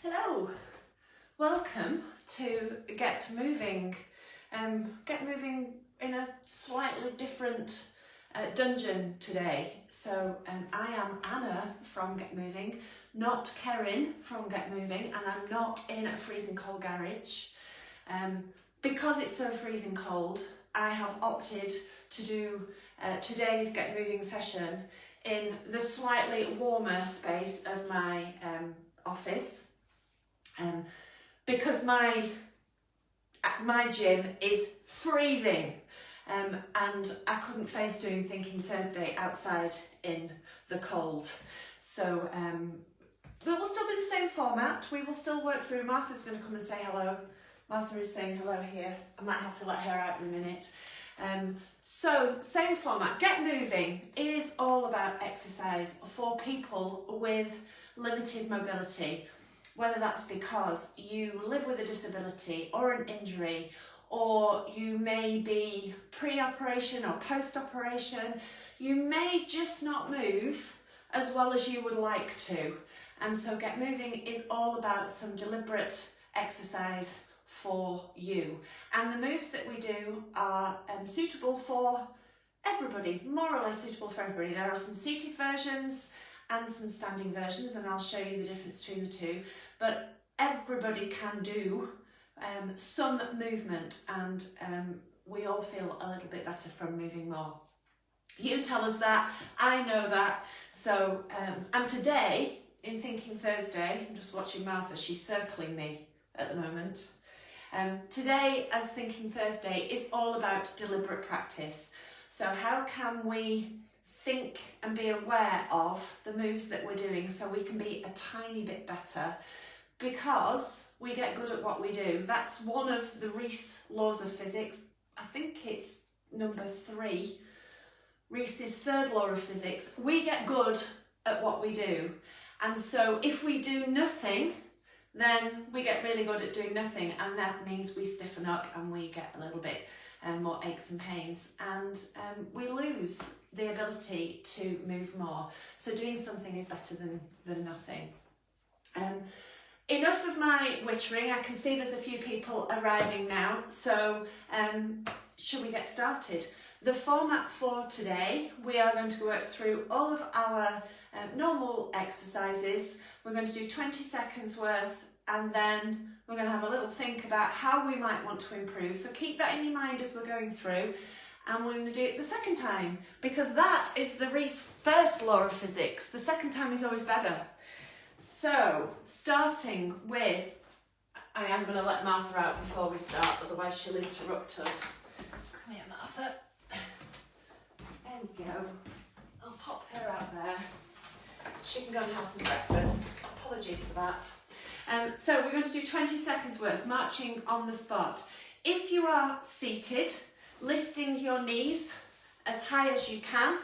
Hello, welcome to Get Moving. Get Moving in a slightly different dungeon today. So I am Anna from Get Moving, not Kerin from Get Moving, and I'm not in a freezing cold garage. Because it's so freezing cold, I have opted to do today's Get Moving session in the slightly warmer space of my office. Because my gym is freezing and I couldn't face doing Thinking Thursday outside in the cold. So but we'll still be the same format. We will still work through. Martha's going to come and say hello. Martha is saying hello here. I might have to let her out in a minute. So same format. Get Moving is all about exercise for people with limited mobility. Whether that's because you live with a disability or an injury, or you may be pre-operation or post-operation, you may just not move as well as you would like to. And so Get Moving is all about some deliberate exercise for you. And the moves that we do are suitable for everybody, more or less suitable for everybody. There are some seated versions and some standing versions, and I'll show you the difference between the two, but everybody can do some movement, and we all feel a little bit better from moving more. You tell us that, I know that. So and today in Thinking Thursday, I'm just watching Martha, she's circling me at the moment. Today as Thinking Thursday is all about deliberate practice. So how can we think and be aware of the moves that we're doing so we can be a tiny bit better, because we get good at what we do. That's one of the Rees laws of physics. I think it's number 3, Rees's third law of physics. We get good at what we do, and so if we do nothing, then we get really good at doing nothing, and that means we stiffen up and we get a little bit more aches and pains, and we lose the ability to move more. So doing something is better than nothing. Enough of my wittering. I can see there's a few people arriving now, so shall we get started? The format for today, we are going to work through all of our normal exercises. We're going to do 20 seconds worth, and then we're going to have a little think about how we might want to improve. So keep that in your mind as we're going through, and we're going to do it the second time, because that is the Rees first law of physics. The second time is always better. So starting with, I am going to let Martha out before we start, otherwise she'll interrupt us. Come here, Martha. There we go. I'll pop her out there. She can go and have some breakfast. Apologies for that. So we're going to do 20 seconds worth, marching on the spot. If you are seated, lifting your knees as high as you can,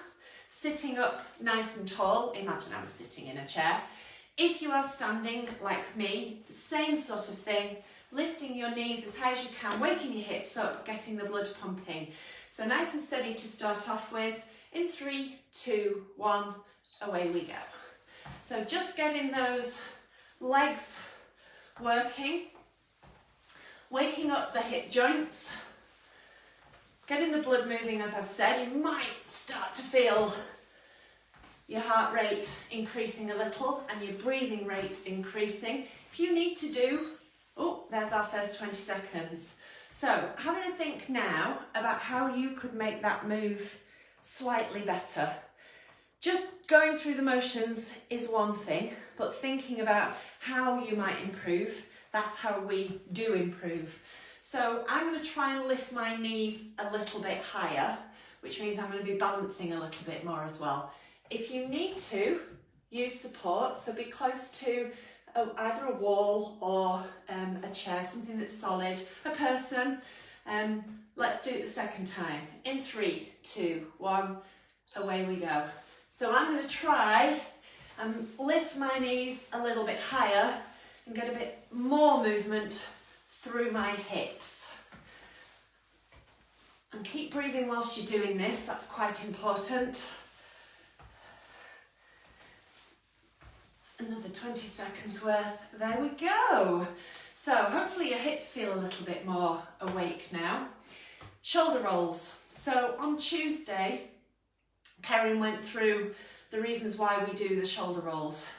sitting up nice and tall. Imagine I was sitting in a chair. If you are standing like me, same sort of thing, lifting your knees as high as you can, waking your hips up, getting the blood pumping. So nice and steady to start off with. In 3, 2, 1, away we go. So just getting those legs working, waking up the hip joints, getting the blood moving. As I've said, you might start to feel your heart rate increasing a little and your breathing rate increasing. If you need to do, oh, there's our first 20 seconds. So having a think now about how you could make that move slightly better. Just going through the motions is one thing, but thinking about how you might improve, that's how we do improve. So I'm going to try and lift my knees a little bit higher, which means I'm going to be balancing a little bit more as well. If you need to, use support, so be close to either a wall or a chair, something that's solid, a person. Let's do it the second time. In 3, 2, 1, away we go. So I'm going to try and lift my knees a little bit higher and get a bit more movement through my hips. And keep breathing whilst you're doing this, that's quite important. Another 20 seconds worth. There we go. So hopefully your hips feel a little bit more awake now. Shoulder rolls. So on Tuesday, Karen went through the reasons why we do the shoulder rolls.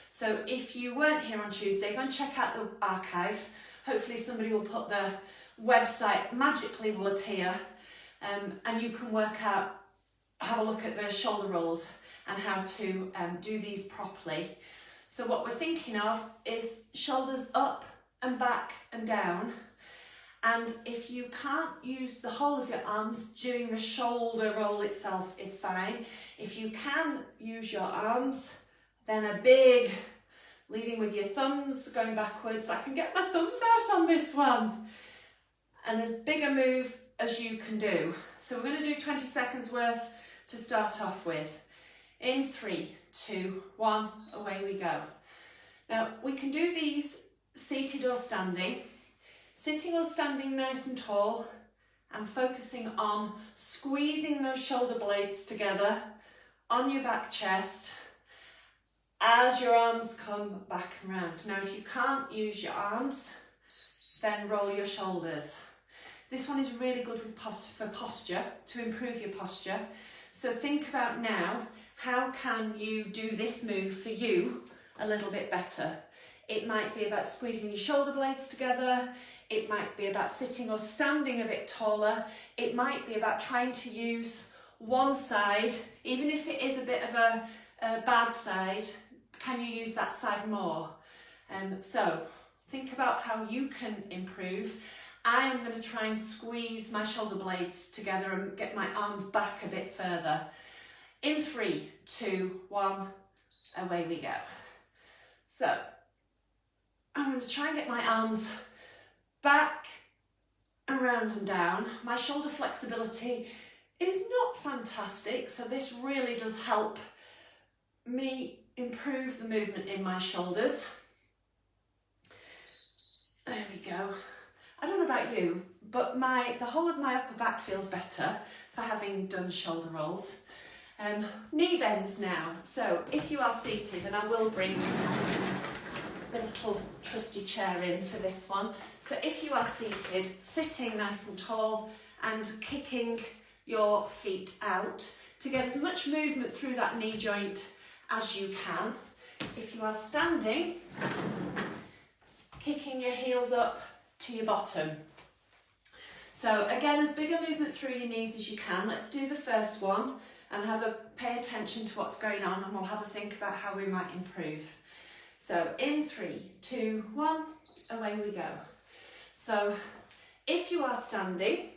So if you weren't here on Tuesday, go and check out the archive. Hopefully somebody will put the website, magically will appear, and you can work out, have a look at the shoulder rolls and how to do these properly. So what we're thinking of is shoulders up and back and down. And if you can't use the whole of your arms, doing the shoulder roll itself is fine. If you can use your arms, then a big, leading with your thumbs, going backwards. I can get my thumbs out on this one. And as big a move as you can do. So we're going to do 20 seconds worth to start off with. In 3, 2, 1, away we go. Now we can do these seated or standing. Sitting or standing nice and tall and focusing on squeezing those shoulder blades together on your back chest as your arms come back and round. Now if you can't use your arms, then roll your shoulders. This one is really good with for posture, to improve your posture. So think about now, how can you do this move for you a little bit better? It might be about squeezing your shoulder blades together. It might be about sitting or standing a bit taller. It might be about trying to use one side, even if it is a bit of a bad side, can you use that side more? So think about how you can improve. I am going to try and squeeze my shoulder blades together and get my arms back a bit further. In 3, 2, 1, away we go. So I'm going to try and get my arms back and round and down. My shoulder flexibility is not fantastic, so this really does help me improve the movement in my shoulders. There we go. I don't know about you, but the whole of my upper back feels better for having done shoulder rolls. Knee bends now. So if you are seated, and I will bring the little trusty chair in for this one. So if you are seated, sitting nice and tall and kicking your feet out to get as much movement through that knee joint as you can. If you are standing, kicking your heels up to your bottom. So again, as big a movement through your knees as you can. Let's do the first one and pay attention to what's going on, and we'll have a think about how we might improve. So in 3, 2, 1, away we go. So if you are standing,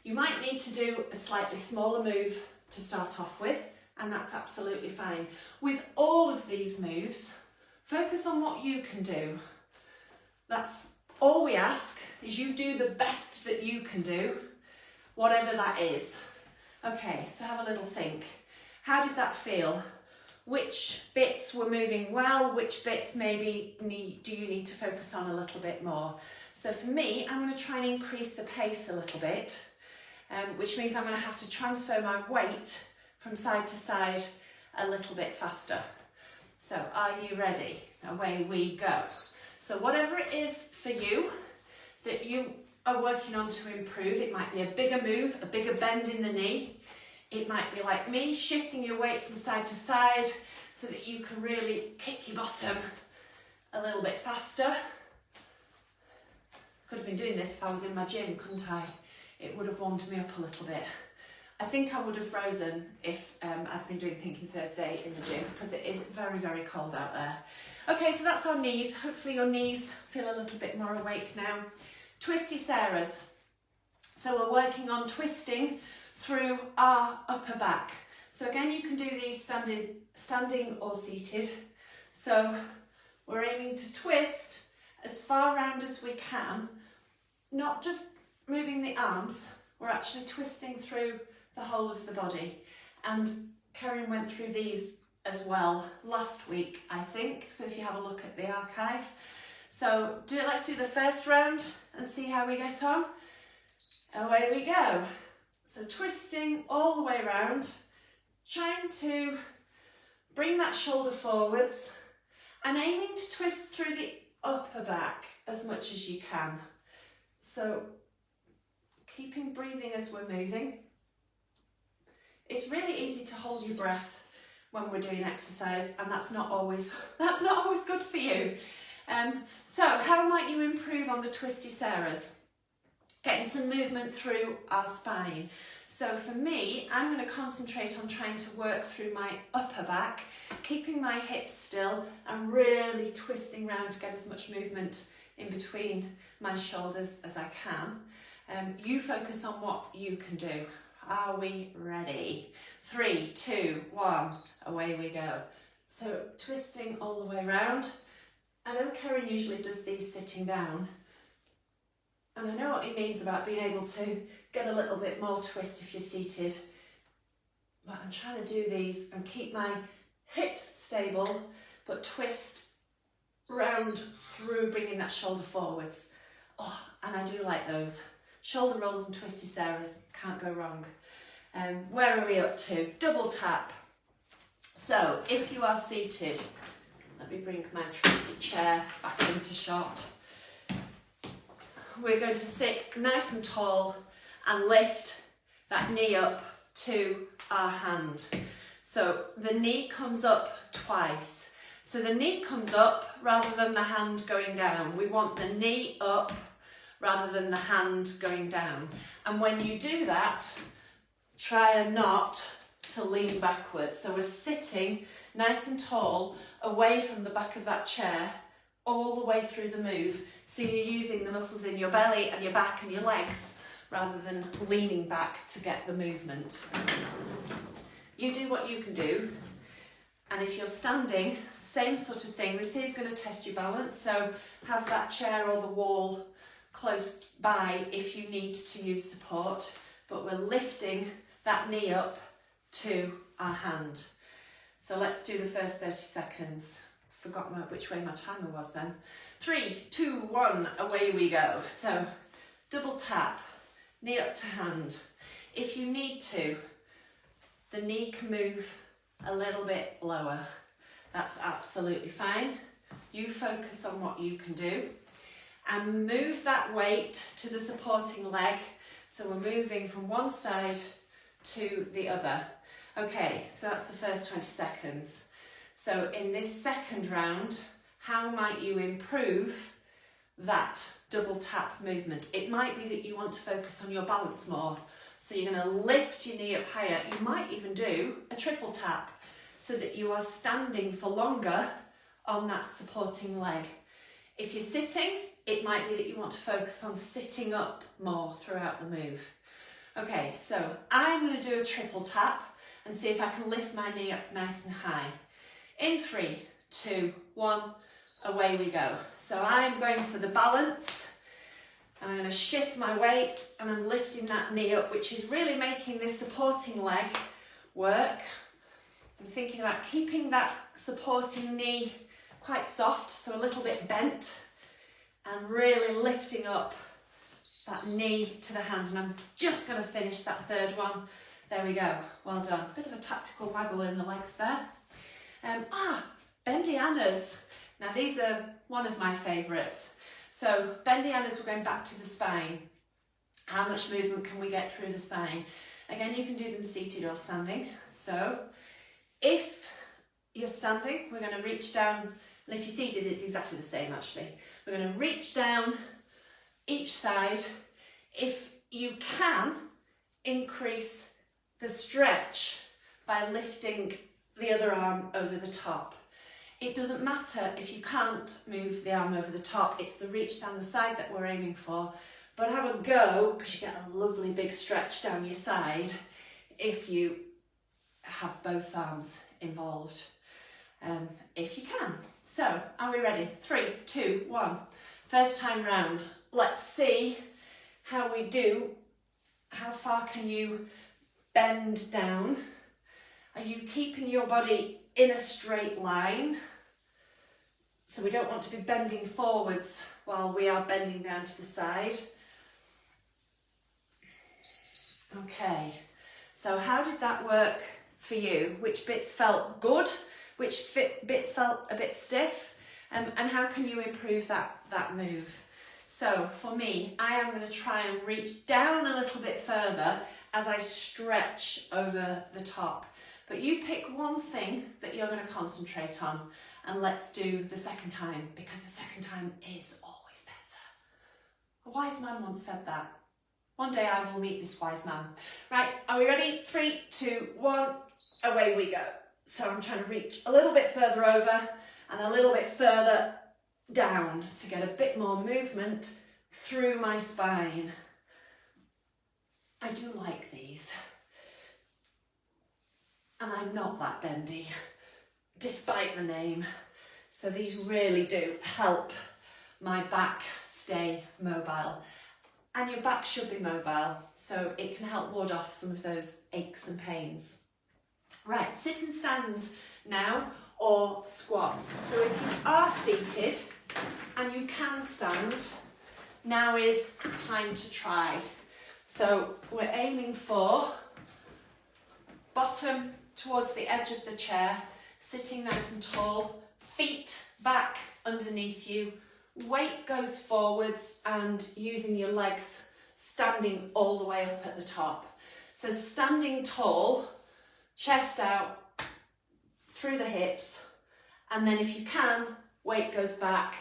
you might need to do a slightly smaller move to start off with, and that's absolutely fine. With all of these moves, focus on what you can do. That's all we ask, is you do the best that you can do, whatever that is. Okay, so have a little think. How did that feel? Which bits were moving well? Which bits maybe do you need to focus on a little bit more? So for me, I'm going to try and increase the pace a little bit, which means I'm going to have to transfer my weight from side to side a little bit faster. So are you ready? Away we go. So whatever it is for you that you are working on to improve, it might be a bigger move, a bigger bend in the knee. It might be like me, shifting your weight from side to side so that you can really kick your bottom a little bit faster. Could have been doing this if I was in my gym, couldn't I? It would have warmed me up a little bit. I think I would have frozen if I'd been doing Thinking Thursday in the gym, because it is very, very cold out there. Okay, so that's our knees. Hopefully your knees feel a little bit more awake now. Twisty Sarahs. So we're working on twisting through our upper back. So again, you can do these standing or seated. So we're aiming to twist as far round as we can, not just moving the arms, we're actually twisting through the whole of the body. And Karen went through these as well last week, I think, so if you have a look at the archive. So let's do the first round and see how we get on. Away we go. So twisting all the way around, trying to bring that shoulder forwards and aiming to twist through the upper back as much as you can. So keeping breathing as we're moving. It's really easy to hold your breath when we're doing exercise, and that's not always good for you. So how might you improve on the twisty Sarahs? Getting some movement through our spine. So for me, I'm going to concentrate on trying to work through my upper back, keeping my hips still and really twisting round to get as much movement in between my shoulders as I can. You focus on what you can do. Are we ready? 3, 2, 1, away we go. So twisting all the way around. I know Karen usually does these sitting down, and I know what he means about being able to get a little bit more twist if you're seated, but I'm trying to do these and keep my hips stable, but twist round through, bringing that shoulder forwards. Oh, and I do like those. Shoulder rolls and twisty Sarahs, can't go wrong. Where are we up to? Double tap. So if you are seated, let me bring my trusty chair back into shot. We're going to sit nice and tall and lift that knee up to our hand. So the knee comes up twice. So the knee comes up rather than the hand going down. We want the knee up rather than the hand going down. And when you do that, try not to lean backwards. So we're sitting nice and tall, away from the back of that chair, all the way through the move. So you're using the muscles in your belly and your back and your legs, rather than leaning back to get the movement. You do what you can do. And if you're standing, same sort of thing. This is going to test your balance. So have that chair or the wall close by if you need to use support, but we're lifting that knee up to our hand. So let's do the first 30 seconds. Forgot which way my timer was then. 3, 2, 1, away we go. So double tap, knee up to hand. If you need to, the knee can move a little bit lower. That's absolutely fine. You focus on what you can do. And move that weight to the supporting leg. So we're moving from one side to the other. Okay, so that's the first 20 seconds. So in this second round, how might you improve that double tap movement? It might be that you want to focus on your balance more. So you're going to lift your knee up higher. You might even do a triple tap so that you are standing for longer on that supporting leg. If you're sitting, it might be that you want to focus on sitting up more throughout the move. Okay, so I'm going to do a triple tap and see if I can lift my knee up nice and high. In 3, 2, 1, away we go. So I'm going for the balance, and I'm going to shift my weight and I'm lifting that knee up, which is really making this supporting leg work. I'm thinking about keeping that supporting knee quite soft, so a little bit bent, and really lifting up that knee to the hand. And I'm just going to finish that third one. There we go, well done. Bit of a tactical waggle in the legs there. Bendy Annas. Now these are one of my favourites. So Bendy Annas, we're going back to the spine. How much movement can we get through the spine? Again, you can do them seated or standing. So if you're standing, we're going to reach down, and if you're seated, it's exactly the same actually. We're going to reach down each side. If you can, increase the stretch by lifting the other arm over the top. It doesn't matter if you can't move the arm over the top, it's the reach down the side that we're aiming for. But have a go, because you get a lovely big stretch down your side if you have both arms involved, if you can. So, are we ready? 3, 2, 1. First time round. Let's see how we do. How far can you bend down? Are you keeping your body in a straight line? So we don't want to be bending forwards while we are bending down to the side. Okay, so how did that work for you? Which bits felt good? Which bits felt a bit stiff? and how can you improve that move? So for me, I am going to try and reach down a little bit further as I stretch over the top. But you pick one thing that you're going to concentrate on, and let's do the second time, because the second time is always better. A wise man once said that. One day I will meet this wise man. Right, are we ready? 3, 2, 1, away we go. So I'm trying to reach a little bit further over and a little bit further down to get a bit more movement through my spine. I do like these. And I'm not that bendy, despite the name. So these really do help my back stay mobile. And your back should be mobile, so it can help ward off some of those aches and pains. Right, sit and stand now, or squats. So if you are seated and you can stand, now is time to try. So we're aiming for bottom towards the edge of the chair, sitting nice and tall, feet back underneath you, weight goes forwards and using your legs standing all the way up at the top. So standing tall, chest out, through the hips, and then if you can, weight goes back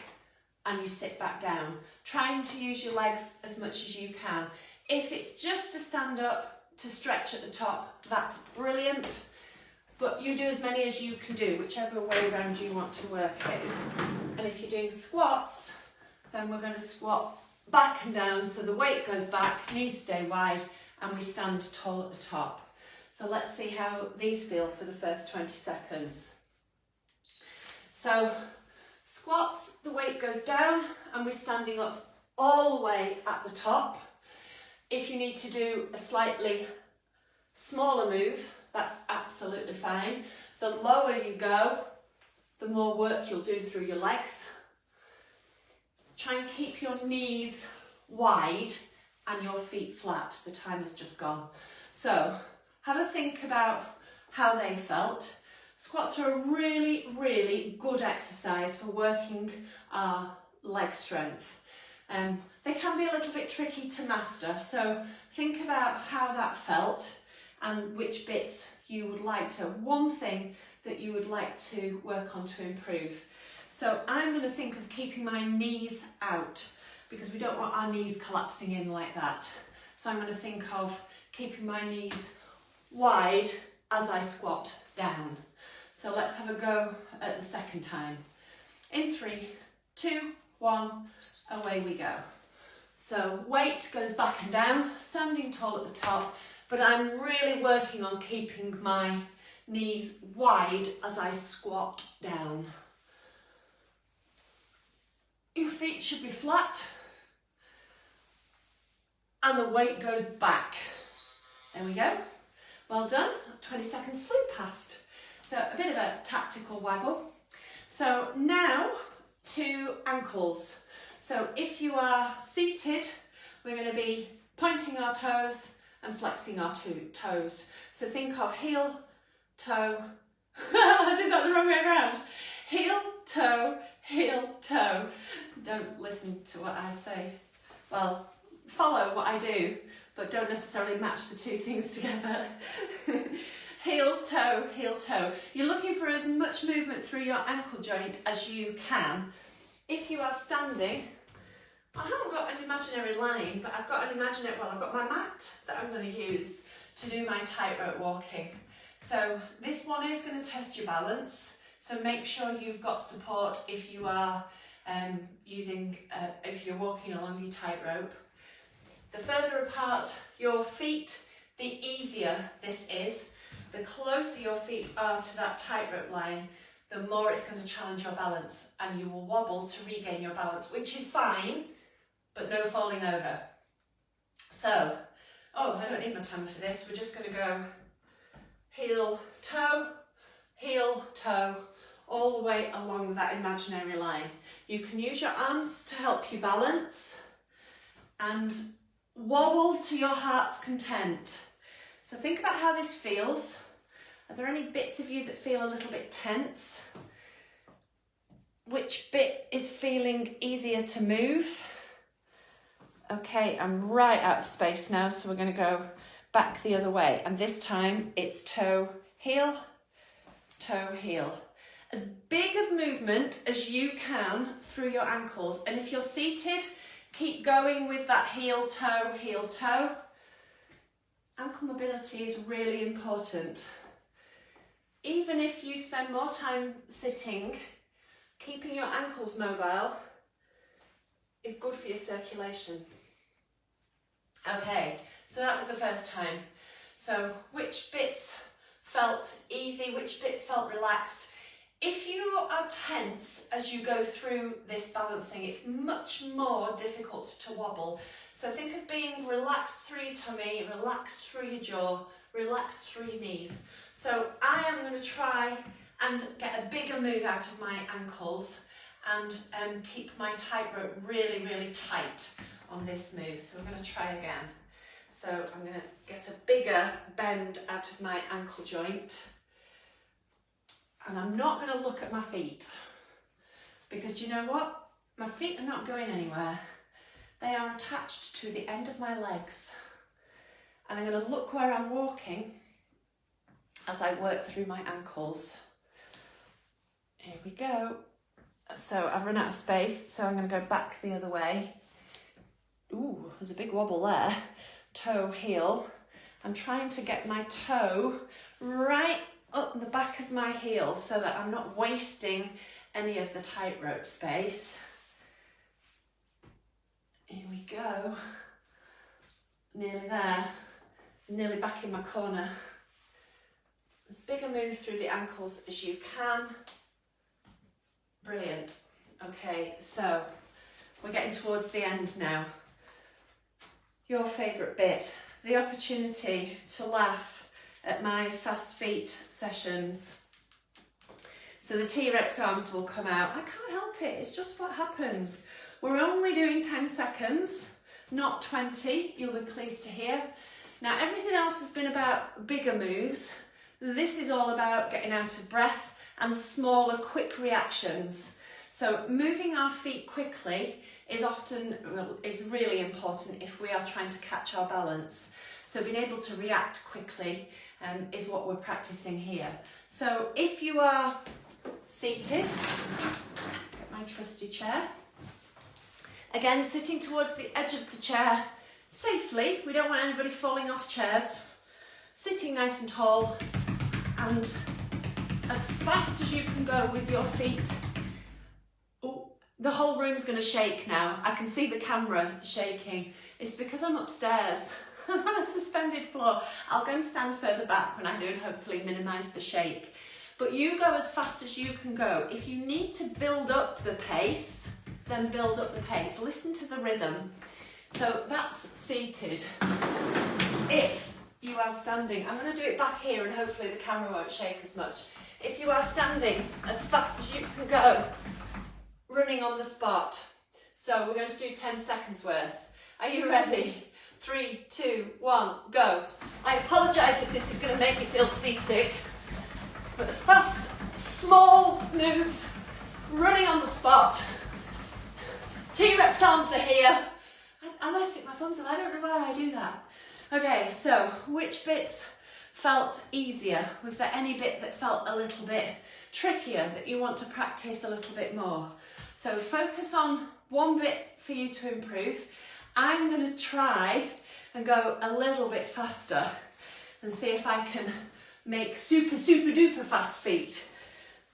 and you sit back down. Trying to use your legs as much as you can. If it's just to stand up, to stretch at the top, that's brilliant. But you do as many as you can do, whichever way around you want to work it. And if you're doing squats, then we're going to squat back and down so the weight goes back, knees stay wide, and we stand tall at the top. So let's see how these feel for the first 20 seconds. So squats, the weight goes down and we're standing up all the way at the top. If you need to do a slightly smaller move, that's absolutely fine. The lower you go, the more work you'll do through your legs. Try and keep your knees wide and your feet flat. The time has just gone. So have a think about how they felt. Squats are a really, really good exercise for working our leg strength. They can be a little bit tricky to master, so think about how that felt and which bits you would like to, one thing that you would like to work on to improve. So I'm going to think of keeping my knees out because we don't want our knees collapsing in like that. So I'm going to think of keeping my knees wide as I squat down. So let's have a go at the second time. In 3, 2, 1, away we go. So weight goes back and down, standing tall at the top, but I'm really working on keeping my knees wide as I squat down. Your feet should be flat and the weight goes back. There we go. Well done. 20 seconds flew past. So a bit of a tactical waggle. So now to ankles. So if you are seated, we're going to be pointing our toes and flexing our toes. So think of heel, toe. I did that the wrong way around. Heel, toe, heel, toe. Don't listen to what I say. Well, follow what I do, but don't necessarily match the two things together. Heel, toe, heel, toe. You're looking for as much movement through your ankle joint as you can. If you are standing, I haven't got an imaginary line, but I've got my mat that I'm going to use to do my tightrope walking. So this one is going to test your balance. So make sure you've got support if you are if you're walking along your tightrope. The further apart your feet, the easier this is. The closer your feet are to that tightrope line, the more it's going to challenge your balance and you will wobble to regain your balance, which is fine, but no falling over. So, I don't need my timer for this. We're just going to go heel, toe, all the way along that imaginary line. You can use your arms to help you balance and wobble to your heart's content. So think about how this feels. Are there any bits of you that feel a little bit tense? which bit is feeling easier to move. Okay, I'm right out of space now, so we're going to go back the other way. And this time it's toe, heel, as big of movement as you can through your ankles. And if you're seated, keep going with that heel, toe. Ankle mobility is really important. Even if you spend more time sitting, keeping your ankles mobile is good for your circulation. Okay, so that was the first time. So which bits felt easy, which bits felt relaxed? If you are tense as you go through this balancing, it's much more difficult to wobble. So think of being relaxed through your tummy, relaxed through your jaw, relaxed through your knees. So I am going to try and get a bigger move out of my ankles and keep my tightrope really, really tight on this move. So we're going to try again. So I'm going to get a bigger bend out of my ankle joint. And I'm not going to look at my feet, because do you know what? My feet are not going anywhere. They are attached to the end of my legs. And I'm going to look where I'm walking as I work through my ankles. Here we go. So I've run out of space, so I'm going to go back the other way. Ooh, there's a big wobble there. Toe, heel. I'm trying to get my toe right up the back of my heel so that I'm not wasting any of the tightrope space. Here we go. Nearly there. Nearly back in my corner. As big a move through the ankles as you can. Brilliant. Okay, so we're getting towards the end now. Your favourite bit, the opportunity to laugh at my fast feet sessions. So the T-Rex arms will come out. I can't help it, it's just what happens. We're only doing 10 seconds, not 20, you'll be pleased to hear. Now everything else has been about bigger moves. This is all about getting out of breath and smaller, quick reactions. So moving our feet quickly is really important if we are trying to catch our balance. So being able to react quickly is what we're practicing here. So if you are seated, get my trusty chair. Again, sitting towards the edge of the chair safely. We don't want anybody falling off chairs. Sitting nice and tall and as fast as you can go with your feet. Oh, the whole room's going to shake now. I can see the camera shaking. It's because I'm upstairs. I'm on a suspended floor. I'll go and stand further back when I do and hopefully minimise the shake. But you go as fast as you can go. If you need to build up the pace, then build up the pace. Listen to the rhythm. So that's seated. If you are standing, I'm going to do it back here and hopefully the camera won't shake as much. If you are standing as fast as you can go, running on the spot. So we're going to do 10 seconds worth. Are you ready? 3, 2, 1, go. I apologise if this is going to make you feel seasick, but as fast, small move, running on the spot. T-Rex arms are here. I stick my thumbs in, I don't know why I do that. Okay, so which bits felt easier? Was there any bit that felt a little bit trickier that you want to practice a little bit more? So focus on one bit for you to improve. I'm going to try and go a little bit faster and see if I can make super duper fast feet.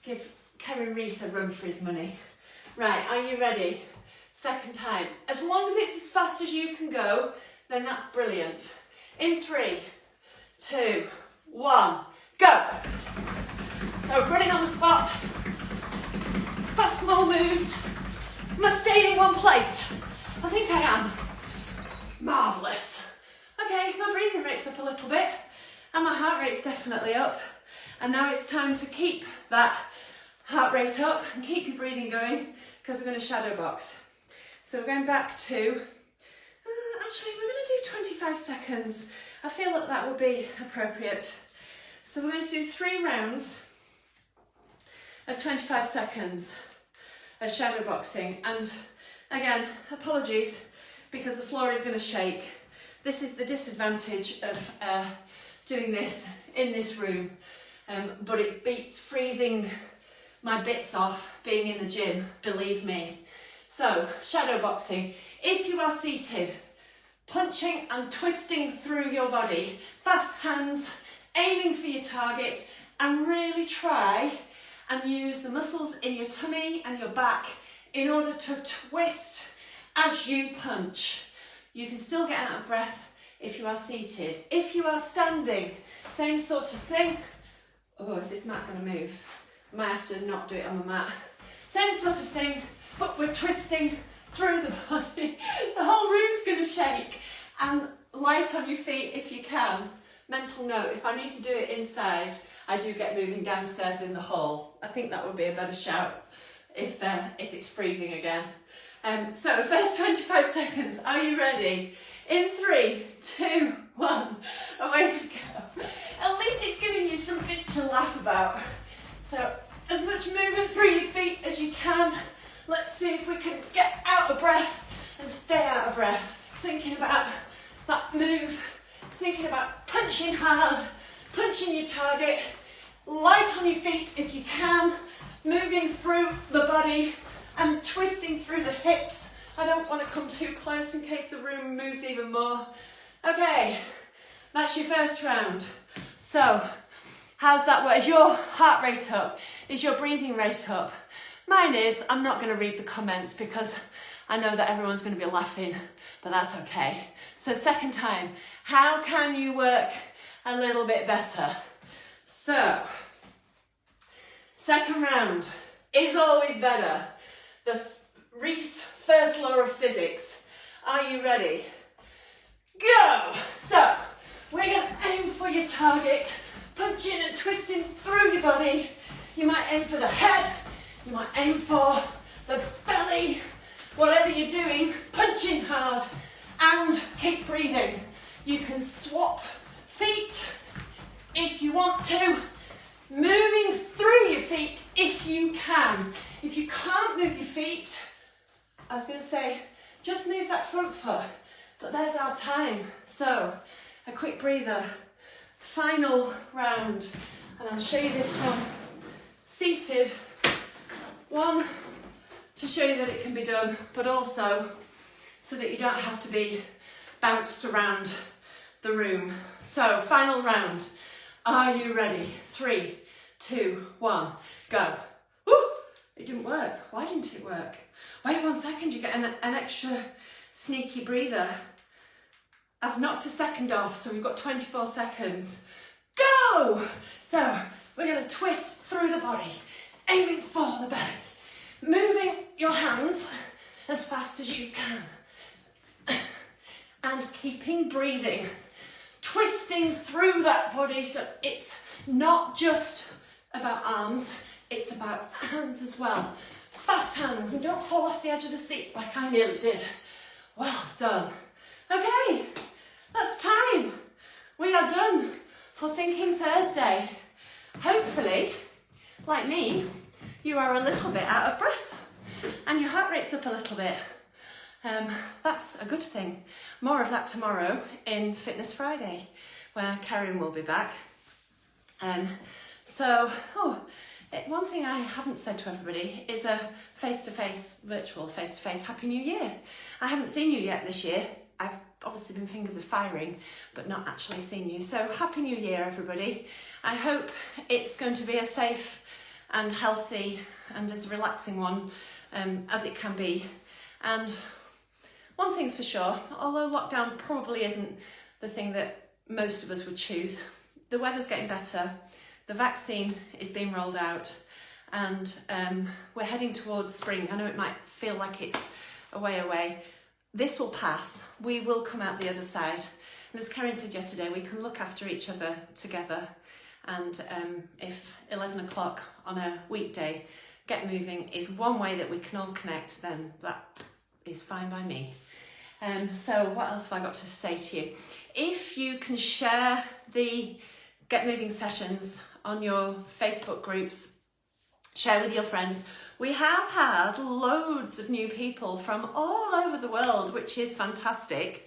Give Kevin Reese a run for his money. Right, are you ready? Second time. As long as it's as fast as you can go, then that's brilliant. In 3, 2, 1, go. So running on the spot, fast small moves. Am I staying in one place? I think I am. Marvellous. Okay, my breathing rate's up a little bit and my heart rate's definitely up. And now it's time to keep that heart rate up and keep your breathing going because we're going to shadow box. So we're going back to, actually we're going to do 25 seconds. I feel that that would be appropriate. So we're going to do 3 rounds of 25 seconds. of shadow boxing. And again, apologies because the floor is going to shake. This is the disadvantage of doing this in this room, but it beats freezing my bits off being in the gym, believe me. So, shadow boxing. If you are seated, punching and twisting through your body, fast hands, aiming for your target, and really try and use the muscles in your tummy and your back in order to twist as you punch. You can still get out of breath if you are seated. If you are standing, same sort of thing. Oh, is this mat going to move? I might have to not do it on the mat. Same sort of thing, but we're twisting through the body. The whole room's going to shake. And light on your feet if you can. Mental note, if I need to do it inside, I do get moving downstairs in the hall. I think that would be a better shout if it's freezing again. So first 25 seconds, are you ready? In 3, 2, 1, away we go. At least it's giving you something to laugh about. So as much movement through your feet as you can. Let's see if we can get out of breath and stay out of breath. Thinking about that move, thinking about punching hard, punching your target, light on your feet if you can, moving through the body and twisting through the hips. I don't want to come too close in case the room moves even more. Okay, that's your first round. So, how's that work? Is your heart rate up? Is your breathing rate up? Mine is. I'm not going to read the comments because I know that everyone's going to be laughing, but that's okay. So second time, how can you work a little bit better? So, second round is always better. The Reese first law of physics. Are you ready? Go! So, we're going to aim for your target, punching and twisting through your body. You might aim for the head, you might aim for the belly, whatever you're doing, punching hard and keep breathing. You can swap feet if you want to, moving through your feet if you can. If you can't move your feet, I was going to say, just move that front foot, but there's our time. So, a quick breather, final round, and I'll show you this one seated. One, to show you that it can be done, but also so that you don't have to be bounced around the room. So, final round. Are you ready? 3, 2, 1, go. Woo! It didn't work. Why didn't it work? Wait 1 second, you get an extra sneaky breather. I've knocked a second off, so we've got 24 seconds. Go! So, we're going to twist through the body, aiming for the belly, moving your hands as fast as you can, and keeping breathing, twisting through that body. So it's not just about arms, it's about hands as well. Fast hands, and don't fall off the edge of the seat like I nearly did. Well done. Okay, that's time. We are done for Thinking Thursday. Hopefully, like me, you are a little bit out of breath and your heart rate's up a little bit. That's a good thing. More of that tomorrow in Fitness Friday, where Karen will be back. One thing I haven't said to everybody is a face-to-face, virtual face-to-face Happy New Year. I haven't seen you yet this year. I've obviously been fingers of firing, but not actually seen you. So Happy New Year, everybody. I hope it's going to be a safe and healthy and as relaxing one as it can be. And one thing's for sure, although lockdown probably isn't the thing that most of us would choose, the weather's getting better, the vaccine is being rolled out, and we're heading towards spring. I know it might feel like it's a way away. This will pass. We will come out the other side. And as Karen said yesterday, we can look after each other together. And if 11 o'clock on a weekday, Get Moving is one way that we can all connect, then that is fine by me. So what else have I got to say to you? If you can share the Get Moving sessions on your Facebook groups, share with your friends. We have had loads of new people from all over the world, which is fantastic.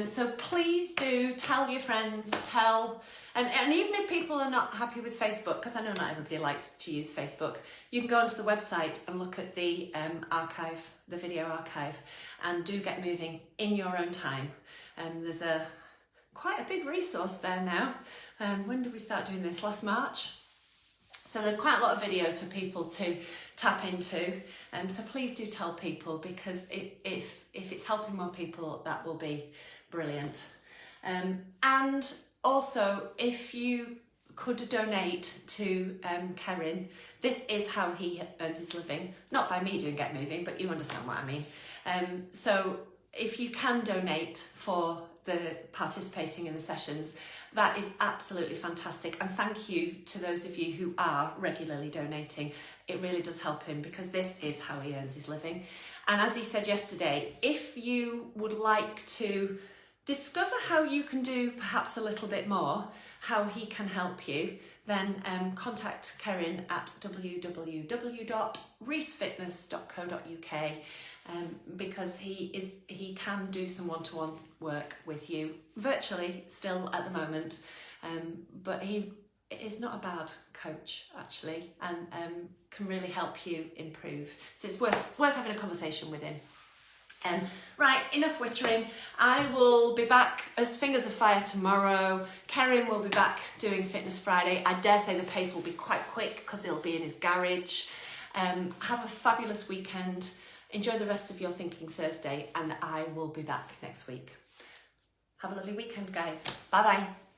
So please do tell your friends, and even if people are not happy with Facebook, because I know not everybody likes to use Facebook, you can go onto the website and look at the archive, the video archive, and do get moving in your own time. There's quite a big resource there now. When did we start doing this? Last March? So there are quite a lot of videos for people to tap into. So please do tell people, because if it's helping more people, that will be brilliant. And also, if you could donate to Kerin, this is how he earns his living. Not by me doing Get Moving, but you understand what I mean. So if you can donate for the participating in the sessions, that is absolutely fantastic, and thank you to those of you who are regularly donating. It really does help him, because this is how he earns his living. And as he said yesterday, if you would like to discover how you can do perhaps a little bit more, how he can help you, then contact Kerin at www.reesefitness.co.uk, because he can do some one-to-one work with you virtually still at the moment, but he is not a bad coach actually, and can really help you improve. So it's worth having a conversation with him. Right, enough wittering. I will be back as Fingers of Fire tomorrow. Kerin will be back doing Fitness Friday. I dare say the pace will be quite quick, because he'll be in his garage. Have a fabulous weekend. Enjoy the rest of your Thinking Thursday, and I will be back next week. Have a lovely weekend, guys. Bye-bye.